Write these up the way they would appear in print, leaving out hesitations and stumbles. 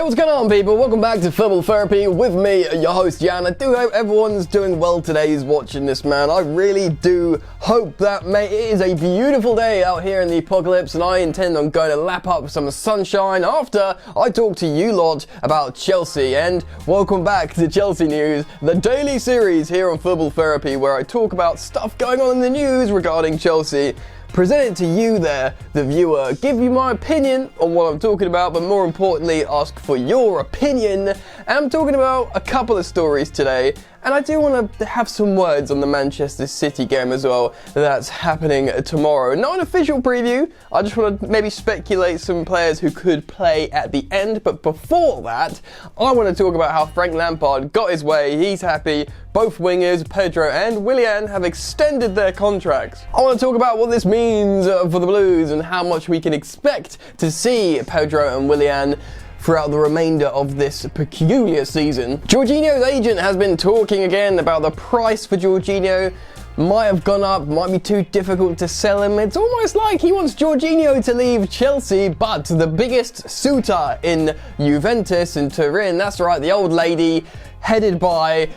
Hey, what's going on, people? Welcome back to Football Therapy with me, your host, Jan. I do hope everyone's doing well today who's watching this, man. I really do hope that, mate. It is a beautiful day out here in the apocalypse, and I intend on going to lap up some sunshine after I talk to you lot about Chelsea. And welcome back to Chelsea News, the daily series here on Football Therapy, where I talk about stuff going on in the news regarding Chelsea. Present it to you there, the viewer, give you my opinion on what I'm talking about, but more importantly, ask for your opinion. And I'm talking about a couple of stories today, and I do want to have some words on the Manchester City game as well that's happening tomorrow. Not an official preview, I just want to maybe speculate some players who could play at the end, but before that, I want to talk about how Frank Lampard got his way, he's happy. Both wingers, Pedro and Willian, have extended their contracts. I want to talk about what this means for the Blues and how much we can expect to see Pedro and Willian throughout the remainder of this peculiar season. Jorginho's agent has been talking again about the price for Jorginho. Might have gone up, might be too difficult to sell him. It's almost like he wants Jorginho to leave Chelsea, but the biggest suitor in Juventus and Turin, that's right, the old lady, led by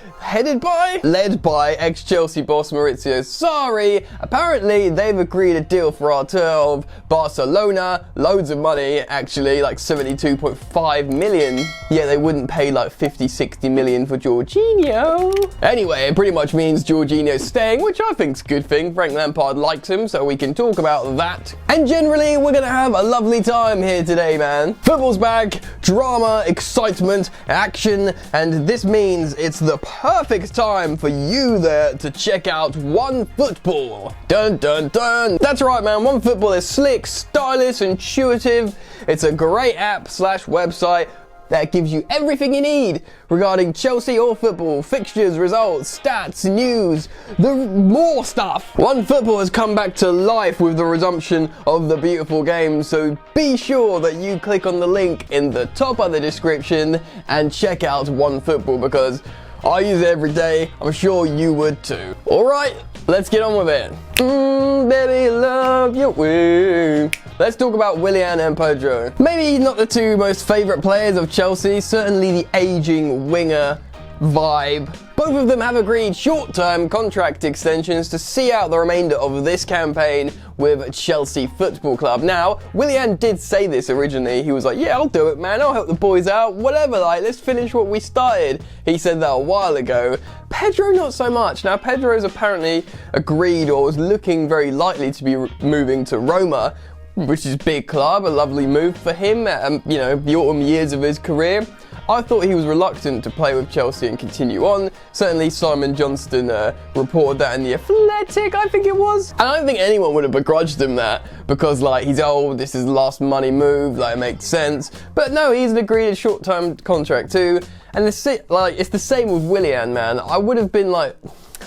ex-Chelsea boss Maurizio Sarri. Apparently, they've agreed a deal for our tour of Barcelona. Loads of money, actually, like 72.5 million. Yeah, they wouldn't pay like 50, 60 million for Jorginho. Anyway, it pretty much means Jorginho's staying, which I think's a good thing. Frank Lampard likes him, so we can talk about that. And generally, we're gonna have a lovely time here today, man. Football's back, drama, excitement, action, and this means it's the perfect time for you there to check out OneFootball. Dun dun dun. That's right, man. OneFootball is slick, stylish, intuitive. It's a great app / website that gives you everything you need regarding Chelsea or football, fixtures, results, stats, news, more stuff. OneFootball has come back to life with the resumption of the beautiful game, so be sure that you click on the link in the top of the description and check out OneFootball because I use it every day. I'm sure you would too. Alright, let's get on with it. Baby, love your way. Let's talk about Willian and Pedro. Maybe not the two most favourite players of Chelsea, certainly the aging winger vibe. Both of them have agreed short-term contract extensions to see out the remainder of this campaign with Chelsea Football Club. Now, Willian did say this originally. He was like, yeah, I'll do it, man. I'll help the boys out. Whatever, like, let's finish what we started. He said that a while ago. Pedro, not so much. Now, Pedro's apparently agreed or was looking very likely to be moving to Roma, which is a big club, a lovely move for him, the autumn years of his career. I thought he was reluctant to play with Chelsea and continue on. Certainly Simon Johnston reported that in The Athletic, I think it was. And I don't think anyone would have begrudged him that because, like, he's old, this is his last money move, like, it makes sense. But no, he's agreed a short-term contract too. And it's the same with Willian, man. I would have been like,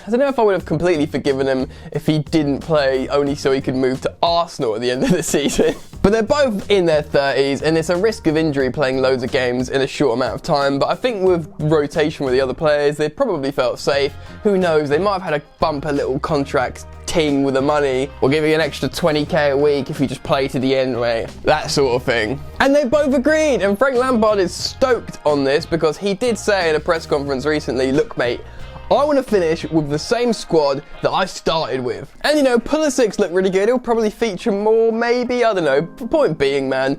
I don't know if I would have completely forgiven him if he didn't play only so he could move to Arsenal at the end of the season. But they're both in their 30s and it's a risk of injury playing loads of games in a short amount of time. But I think with rotation with the other players, they probably felt safe. Who knows, they might have had a bumper little contract ting with the money. We'll give you an extra 20k a week if you just play to the end, mate. That sort of thing. And they both agreed, and Frank Lampard is stoked on this because he did say in a press conference recently, look, mate, I want to finish with the same squad that I started with. And Pulisic's look really good. He'll probably feature more, maybe. I don't know. Point being, man,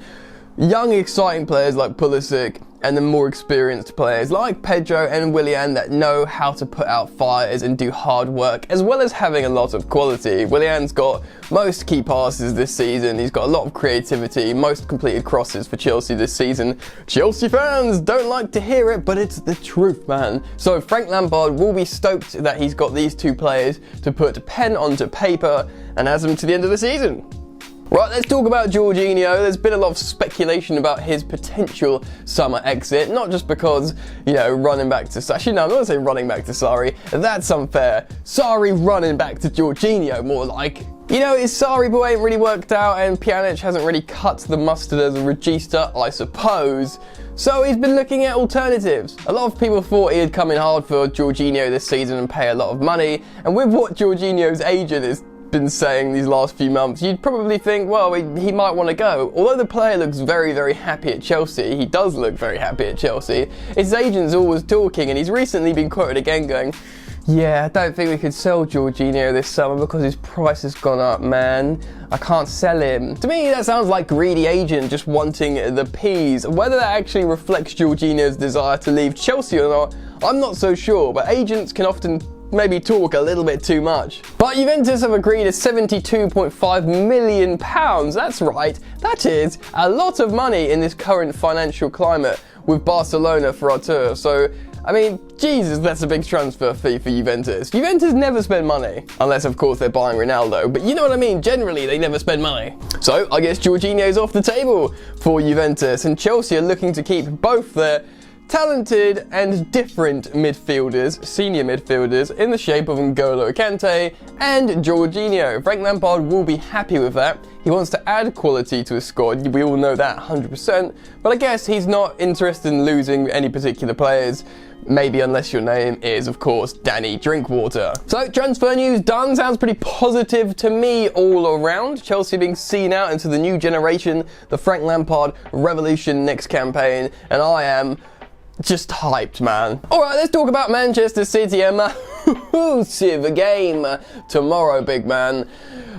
young, exciting players like Pulisic and the more experienced players like Pedro and Willian that know how to put out fires and do hard work, as well as having a lot of quality. Willian's got most key passes this season. He's got a lot of creativity, most completed crosses for Chelsea this season. Chelsea fans don't like to hear it, but it's the truth, man. So Frank Lampard will be stoked that he's got these two players to put pen onto paper and has them to the end of the season. Right, let's talk about Jorginho. There's been a lot of speculation about his potential summer exit, not just because, running back to Sarri. No, I'm not going to say running back to Sarri. That's unfair. Sarri running back to Jorginho, more like. His Sarri boy ain't really worked out and Pjanic hasn't really cut the mustard as a regista, I suppose. So he's been looking at alternatives. A lot of people thought he'd come in hard for Jorginho this season and pay a lot of money. And with what Jorginho's agent is been saying these last few months, you'd probably think, well, he might want to go. Although the player looks very, very happy at Chelsea, he does look very happy at Chelsea, his agent's always talking, and he's recently been quoted again going, yeah, I don't think we could sell Jorginho this summer because his price has gone up, man. I can't sell him. To me, that sounds like greedy agent just wanting the peas. Whether that actually reflects Jorginho's desire to leave Chelsea or not, I'm not so sure, but agents can often maybe talk a little bit too much. But Juventus have agreed a £72.5 million. That's right, that is a lot of money in this current financial climate with Barcelona for Artur. So, I mean, Jesus, that's a big transfer fee for Juventus. Juventus never spend money. Unless, of course, they're buying Ronaldo. But you know what I mean? Generally, they never spend money. So, I guess Jorginho's off the table for Juventus. And Chelsea are looking to keep both their talented and different midfielders, senior midfielders, in the shape of N'Golo Kante and Jorginho. Frank Lampard will be happy with that. He wants to add quality to his squad, we all know that 100%, but I guess he's not interested in losing any particular players, maybe unless your name is, of course, Danny Drinkwater. So, transfer news done. Sounds pretty positive to me all around. Chelsea being seen out into the new generation, the Frank Lampard revolution next campaign, and I am just hyped, man. Alright, let's talk about Manchester City and massive game tomorrow, big man.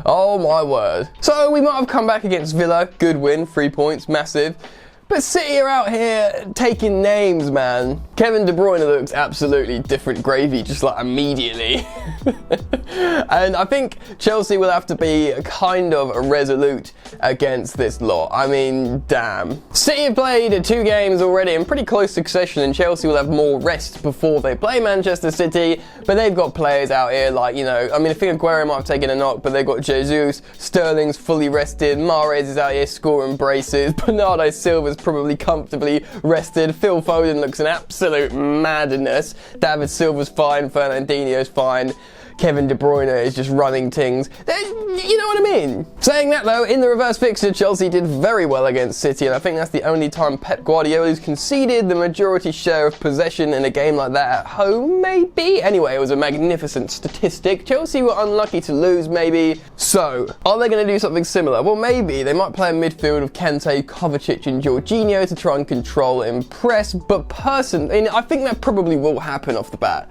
Oh my word. So we might have come back against Villa. Good win, 3 points, massive. But City are out here taking names, man. Kevin De Bruyne looks absolutely different gravy, just like immediately. And I think Chelsea will have to be kind of resolute against this lot. I mean, damn. City have played 2 games already in pretty close succession, and Chelsea will have more rest before they play Manchester City. But they've got players out here like, you know, I mean, I think Aguero might have taken a knock, but they've got Jesus, Sterling's fully rested, Mahrez is out here scoring braces, Bernardo Silva's probably comfortably rested, Phil Foden looks an absolute madness, David Silva's fine, Fernandinho's fine, Kevin De Bruyne is just running things. You know what I mean? Saying that though, in the reverse fixture, Chelsea did very well against City, and I think that's the only time Pep Guardiola's conceded the majority share of possession in a game like that at home, maybe? Anyway, it was a magnificent statistic. Chelsea were unlucky to lose, maybe. So, are they going to do something similar? Well, maybe. They might play a midfield of Kante, Kovacic and Jorginho to try and control and press, but personally, I think that probably will happen off the bat.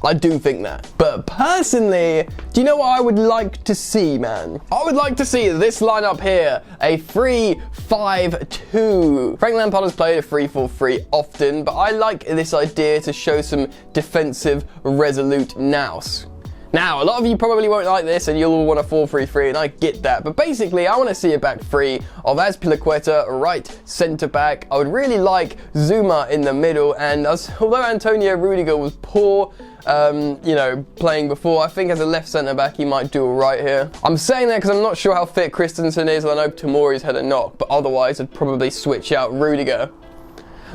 I do think that. But personally, do you know what I would like to see, man? I would like to see this lineup here, a 3-5-2. Frank Lampard has played a 3-4-3 often, but I like this idea to show some defensive, resolute nous. Now, a lot of you probably won't like this and you'll all want a 4-3-3, and I get that. But basically, I want to see a back three of Azpilicueta, right centre-back. I would really like Zuma in the middle, and although Antonio Rudiger was poor, you know, playing before, I think as a left centre-back he might do alright here. I'm saying that because I'm not sure how fit Christensen is, and I know Tomori's had a knock, but otherwise I'd probably switch out Rudiger.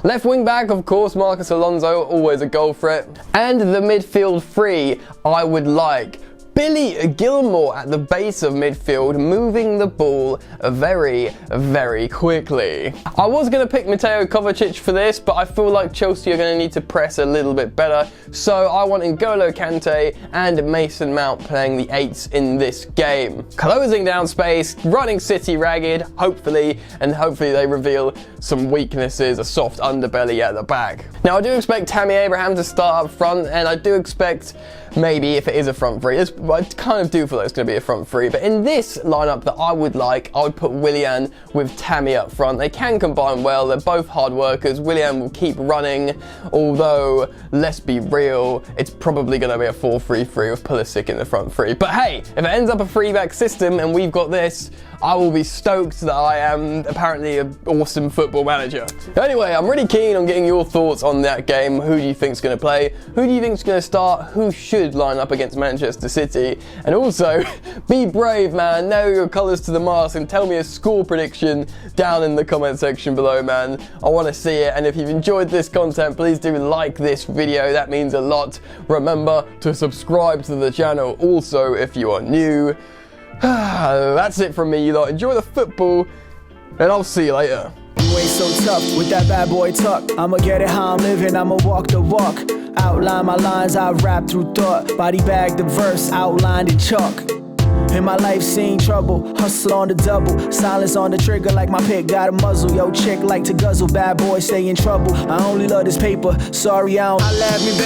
Left wing back, of course, Marcus Alonso, always a goal threat. And the midfield three, I would like Billy Gilmour at the base of midfield, moving the ball very, very quickly. I was going to pick Mateo Kovacic for this, but I feel like Chelsea are going to need to press a little bit better. So I want N'Golo Kante and Mason Mount playing the 8s in this game. Closing down space, running City ragged, hopefully they reveal some weaknesses, a soft underbelly at the back. Now I do expect Tammy Abraham to start up front, and I do expect maybe if it is a front three, I kind of do feel like it's going to be a front three, but in this lineup that I would put Willian with Tammy up front. They can combine well, they're both hard workers. Willian will keep running, although, let's be real, it's probably going to be a 4-3-3 with Pulisic in the front three. But hey, if it ends up a 3-back system and we've got this, I will be stoked that I am apparently an awesome football manager. Anyway, I'm really keen on getting your thoughts on that game. Who do you think's going to play? Who do you think's going to start? Who should line up against Manchester City? And also, be brave, man. Nail your colours to the mast and tell me a score prediction down in the comment section below, man. I want to see it. And if you've enjoyed this content, please do like this video. That means a lot. Remember to subscribe to the channel also if you are new. That's it from me, you lot. Enjoy the football, and I'll see you later. You ain't so tough with that bad boy tuck. I'ma get it how I'm living, I'ma walk the walk. Outline my lines, I rap through thought. Body bag the verse, outlined in chalk. In my life seen trouble, hustle on the double, silence on the trigger like my pick got a muzzle. Yo, chick like to guzzle, bad boy stay in trouble. I only love this paper, sorry I don't. I laugh me, baby.